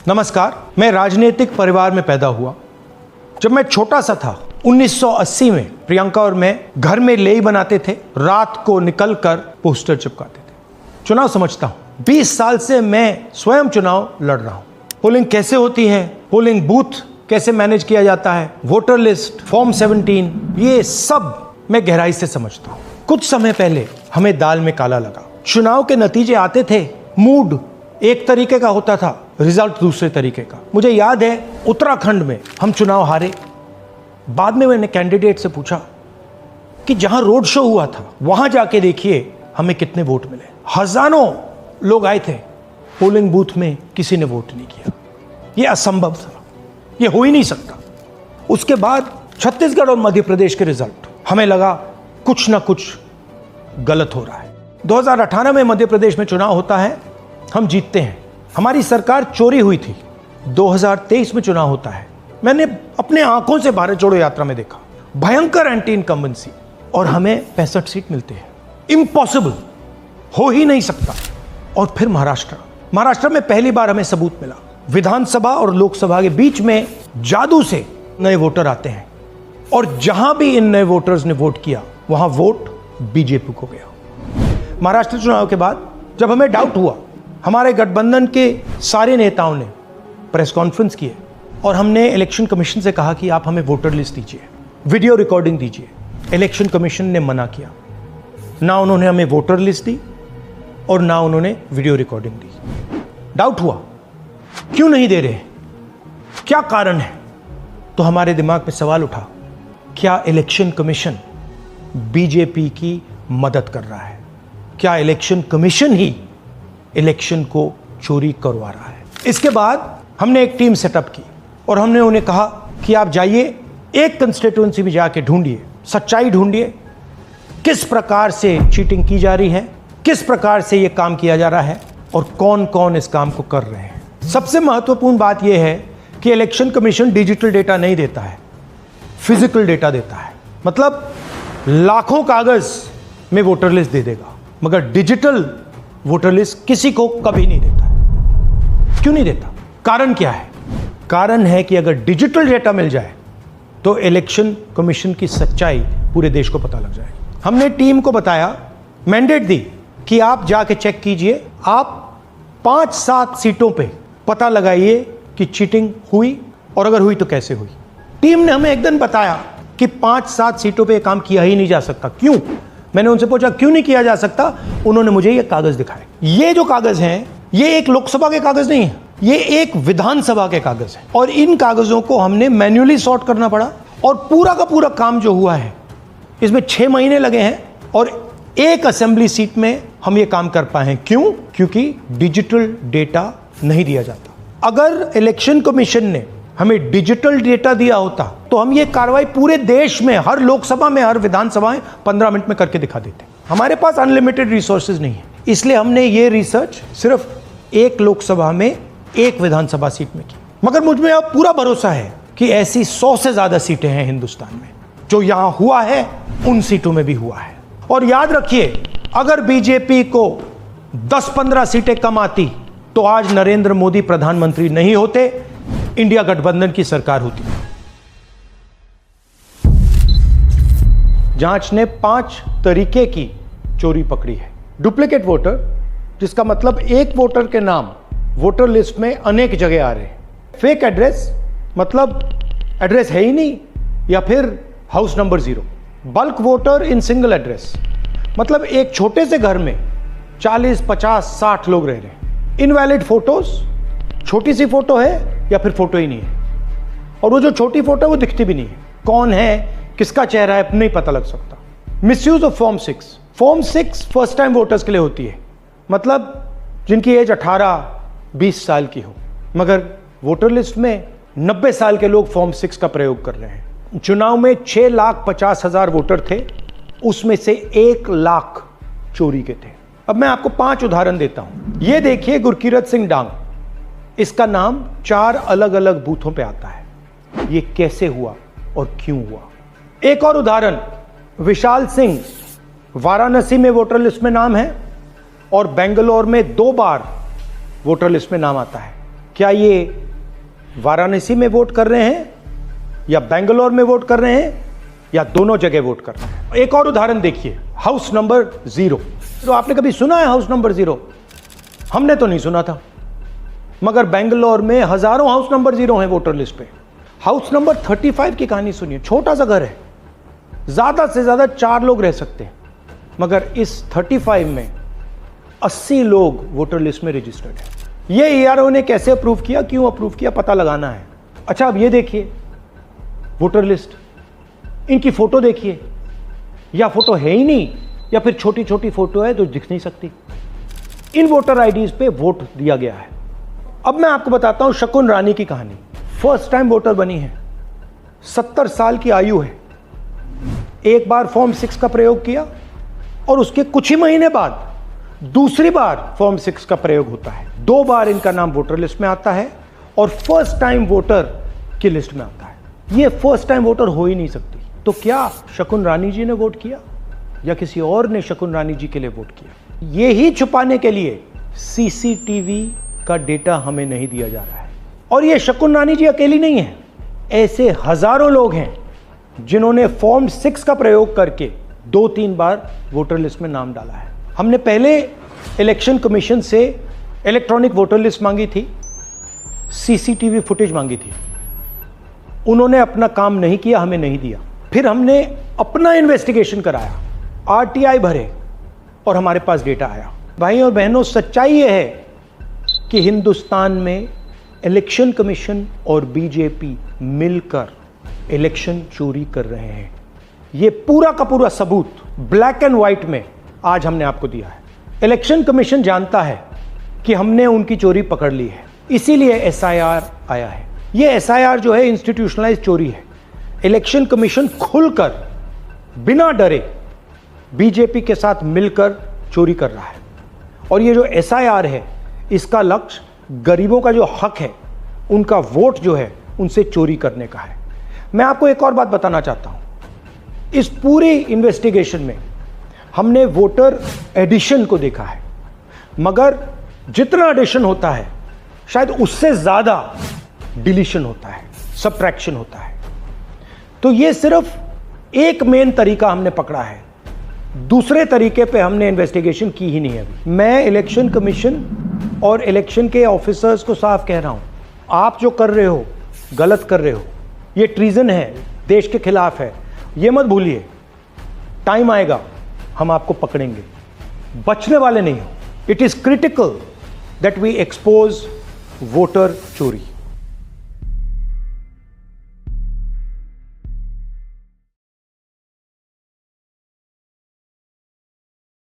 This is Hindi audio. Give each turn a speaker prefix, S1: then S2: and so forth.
S1: नमस्कार, मैं राजनीतिक परिवार में पैदा हुआ। जब मैं छोटा सा था 1980 में प्रियंका और मैं घर में लेई बनाते थे, रात को निकलकर पोस्टर चिपकाते थे। चुनाव समझता हूं, 20 साल से मैं स्वयं चुनाव लड़ रहा हूं। पोलिंग कैसे होती है, पोलिंग बूथ कैसे मैनेज किया जाता है, वोटर लिस्ट, फॉर्म 17, ये सब मैं गहराई से समझता हूं। कुछ समय पहले हमें दाल में काला लगा। चुनाव के नतीजे आते थे, मूड एक तरीके का होता था, रिजल्ट दूसरे तरीके का। मुझे याद है उत्तराखंड में हम चुनाव हारे। बाद में मैंने कैंडिडेट से पूछा कि जहां रोड शो हुआ था वहां जाके देखिए हमें कितने वोट मिले। हजारों लोग आए थे, पोलिंग बूथ में किसी ने वोट नहीं किया। यह असंभव था, यह हो ही नहीं सकता। उसके बाद छत्तीसगढ़ और मध्य प्रदेश के रिजल्ट, हमें लगा कुछ ना कुछ गलत हो रहा है। 2018 में मध्य प्रदेश में चुनाव होता है, हम जीतते हैं, हमारी सरकार चोरी हुई थी। 2023 में चुनाव होता है, मैंने अपने आंखों से भारत जोड़ो यात्रा में देखा, भयंकर एंटी इनकम्बेंसी, और हमें 65 सीट मिलते हैं। इम्पॉसिबल, हो ही नहीं सकता। और फिर महाराष्ट्र में पहली बार हमें सबूत मिला। विधानसभा और लोकसभा के बीच में जादू से नए वोटर आते हैं, और जहां भी इन नए वोटर्स ने वोट किया वहां वोट बीजेपी को गया। महाराष्ट्र चुनाव के बाद जब हमें डाउट हुआ, हमारे गठबंधन के सारे नेताओं ने प्रेस कॉन्फ्रेंस किए और हमने इलेक्शन कमीशन से कहा कि आप हमें वोटर लिस्ट दीजिए, वीडियो रिकॉर्डिंग दीजिए। इलेक्शन कमीशन ने मना किया। ना उन्होंने हमें वोटर लिस्ट दी और ना उन्होंने वीडियो रिकॉर्डिंग दी। डाउट हुआ, क्यों नहीं दे रहे, क्या कारण है? तो हमारे दिमाग में सवाल उठा, क्या इलेक्शन कमीशन बीजेपी की मदद कर रहा है? क्या इलेक्शन कमीशन ही इलेक्शन को चोरी करवा रहा है? इसके बाद हमने एक टीम सेटअप की और हमने उन्हें कहा कि आप जाइए, एक कंस्टिट्यूएंसी में जाके ढूंढिए, सच्चाई ढूंढिए, किस प्रकार से चीटिंग की जा रही है, किस प्रकार से यह काम किया जा रहा है और कौन कौन इस काम को कर रहे हैं। सबसे महत्वपूर्ण बात यह है कि इलेक्शन कमीशन डिजिटल डेटा नहीं देता है, फिजिकल डेटा देता है। मतलब लाखों कागज में वोटर लिस्ट दे देगा, मगर डिजिटल वोटर लिस्ट किसी को कभी नहीं देता है। क्यों नहीं देता? कारण क्या है? कारण है कि अगर डिजिटल डेटा मिल जाए तो इलेक्शन कमीशन की सच्चाई पूरे देश को पता लग जाएगी। हमने टीम को बताया, मैंडेट दी कि आप जाके चेक कीजिए, आप 5-7 सीटों पे पता लगाइए कि चीटिंग हुई, और अगर हुई तो कैसे हुई। टीम ने हमें एक दिन बताया कि 5-7 सीटों पे काम किया ही नहीं जा सकता। क्यों? मैंने उनसे पूछा क्यों नहीं किया जा सकता। उन्होंने मुझे ये कागज दिखाए। ये जो कागज हैं, ये एक लोकसभा के कागज नहीं है, ये एक विधानसभा के कागज है, और इन कागजों को हमने मैन्युअली सॉर्ट करना पड़ा। और पूरा का पूरा काम जो हुआ है, इसमें 6 महीने लगे हैं, और एक असेंबली सीट में हम ये काम कर पाए हैं। क्यों? क्योंकि डिजिटल डेटा नहीं दिया जाता। अगर इलेक्शन कमीशन ने हमें डिजिटल डेटा दिया होता तो हम ये कार्रवाई पूरे देश में, हर लोकसभा में, हर विधानसभा में 15 मिनट में करके दिखा देते। हमारे पास अनलिमिटेड रिसोर्सेज नहीं है, इसलिए हमने ये रिसर्च सिर्फ एक लोकसभा में, एक विधानसभा सीट में की। मगर मुझ में अब पूरा भरोसा है कि ऐसी 100 से ज्यादा सीटें हैं हिंदुस्तान में। जो यहां हुआ है उन सीटों में भी हुआ है। और याद रखिए, अगर बीजेपी को 10-15 सीटें कम आती तो आज नरेंद्र मोदी प्रधानमंत्री नहीं होते, इंडिया गठबंधन की सरकार होती। जांच ने 5 तरीके की चोरी पकड़ी है। डुप्लीकेट वोटर, जिसका मतलब एक वोटर के नाम वोटर लिस्ट में अनेक जगह आ रहे हैं। फेक एड्रेस, मतलब एड्रेस है ही नहीं, या फिर house number 0। Bulk voter in single address, मतलब एक छोटे से घर में 40, 50, 60 लोग रह रहे हैं। इनवैलिड फोटोज, छोटी सी फोटो है या फिर फोटो ही नहीं है, और वो जो छोटी फोटो है वो दिखती भी नहीं है। कौन है, किसका चेहरा है, नहीं पता लग सकता। Misuse of form 6। Form 6 first time voters के लिए होती है, मतलब जिनकी एज 18-20 साल की हो, मगर वोटर लिस्ट में 90 साल के लोग फॉर्म 6 का प्रयोग कर रहे हैं। चुनाव में 6,50,000 वोटर थे, उसमें से 1 लाख चोरी के थे। अब मैं आपको 5 उदाहरण देता हूं। ये देखिए, गुरकीरत सिंह डांग, इसका नाम 4 अलग अलग बूथों पे आता है। ये कैसे हुआ और क्यों हुआ? एक और उदाहरण, विशाल सिंह, वाराणसी में वोटर लिस्ट में नाम है और बेंगलोर में 2 बार वोटर लिस्ट में नाम आता है। क्या ये वाराणसी में वोट कर रहे हैं या बेंगलोर में वोट कर रहे हैं या दोनों जगह वोट कर रहे हैं? एक और उदाहरण देखिए, हाउस नंबर 0। तो आपने कभी सुना है हाउस नंबर 0? हमने तो नहीं सुना था, मगर बेंगलोर में हजारों हाउस नंबर 0 हैं वोटर लिस्ट पे। हाउस नंबर 35 की कहानी सुनिए। छोटा सा घर है, ज्यादा से ज्यादा 4 लोग रह सकते हैं, मगर इस 35 में 80 लोग वोटर लिस्ट में रजिस्टर्ड है। ये ERO ने कैसे अप्रूव किया, क्यों अप्रूव किया, पता लगाना है। अच्छा, अब ये देखिए वोटर लिस्ट, इनकी फोटो देखिए, या फोटो है ही नहीं या फिर छोटी छोटी फोटो है तो दिख नहीं सकती। इन वोटर आईडीज पे वोट दिया गया है। अब मैं आपको बताता हूं शकुन रानी की कहानी। फर्स्ट टाइम वोटर बनी है, 70 साल की आयु है। एक बार फॉर्म 6 का प्रयोग किया और उसके कुछ ही महीने बाद दूसरी बार फॉर्म 6 का प्रयोग होता है। 2 बार इनका नाम वोटर लिस्ट में आता है और फर्स्ट टाइम वोटर की लिस्ट में आता है। ये फर्स्ट टाइम वोटर हो ही नहीं सकती। तो क्या शकुन रानी जी ने वोट किया या किसी और ने शकुन रानी जी के लिए वोट किया? ये ही छुपाने के लिए CCTV का डेटा हमें नहीं दिया जा रहा है। और ये शकुन रानी जी अकेली नहीं है, ऐसे हजारों लोग हैं जिन्होंने फॉर्म 6 का प्रयोग करके 2-3 बार वोटर लिस्ट में नाम डाला है। हमने पहले इलेक्शन कमीशन से इलेक्ट्रॉनिक वोटर लिस्ट मांगी थी, CCTV फुटेज मांगी थी। उन्होंने अपना काम नहीं किया, हमें नहीं दिया। फिर हमने अपना इन्वेस्टिगेशन कराया, RTI भरे और हमारे पास डेटा आया। भाई और बहनों, सच्चाई यह है कि हिंदुस्तान में इलेक्शन कमीशन और बीजेपी मिलकर इलेक्शन चोरी कर रहे हैं। यह पूरा का पूरा सबूत ब्लैक एंड व्हाइट में आज हमने आपको दिया है। इलेक्शन कमीशन जानता है कि हमने उनकी चोरी पकड़ ली है, इसीलिए SIR आया है। यह SIR जो है इंस्टीट्यूशनलाइज चोरी है। इलेक्शन कमीशन खुलकर बिना डरे बीजेपी के साथ मिलकर चोरी कर रहा है। और ये जो SIR है, इसका लक्ष्य गरीबों का जो हक है, उनका वोट जो है, उनसे चोरी करने का है। मैं आपको एक और बात बताना चाहता हूं। इस पूरी इन्वेस्टिगेशन में हमने वोटर एडिशन को देखा है, मगर जितना एडिशन होता है शायद उससे ज्यादा डिलीशन होता है, सबट्रैक्शन होता है। तो ये सिर्फ एक मेन तरीका हमने पकड़ा है, दूसरे तरीके पे हमने इन्वेस्टिगेशन की ही नहीं है अभी। मैं इलेक्शन कमीशन और इलेक्शन के ऑफिसर्स को साफ कह रहा हूं, आप जो कर रहे हो गलत कर रहे हो। ये ट्रीजन है, देश के खिलाफ है। ये मत भूलिए, टाइम आएगा हम आपको पकड़ेंगे, बचने वाले नहीं हो। It is critical that we expose voter चोरी।